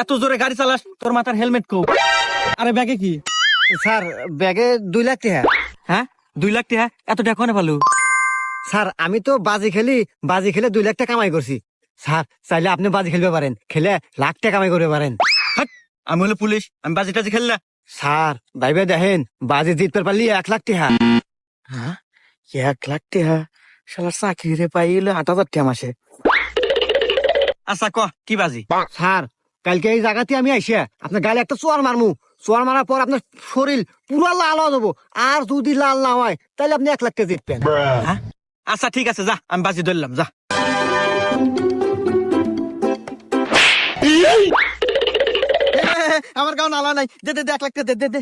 এত জোরে গাড়ি চালাস, তোর মাথার হেলমেট কো? আরে ব্যাগে কি? স্যার ব্যাগে 2 লাখ টাকা। হ্যাঁ 2 লাখ টাকা? এত টাকা কোনে পালু? স্যার আমি তো বাজি খেলে 2 লাখ টাকা কামাই করছি। স্যার চাইলে আপনি বাজি খেলতে পারেন, খেলে লাখ টাকা কামাই করতে পারেন। হাট, আমি হলো পুলিশ, আমি বাজি টাজি খেল না। স্যার ভাইবে দেখেন, বাজি জিততে পারলি 1 লাখ টাকা। হ্যাঁ 1 লাখ টাকা? শালা চাকরি রে পাইলে 8,000 টাকা মাসে। আচ্ছা ক কি বাজি? স্যার কালকে এই জায়গাতে আমি আইসা আপনার গালে একটা চোয়ার মারমু। চোয়ার মারার পর আপনার শরীর পুরো লাল হয়ে যাবো। আর যদি লাল না হয় তাহলে আপনি 1 লাখ টাকা জিতবেন। হ্যাঁ আচ্ছা ঠিক আছে, যা আমি বাজি ধরলাম, যা। আমার গাও নালা নাই, দে দে দে 1 লাখ টাকা দে দে দে।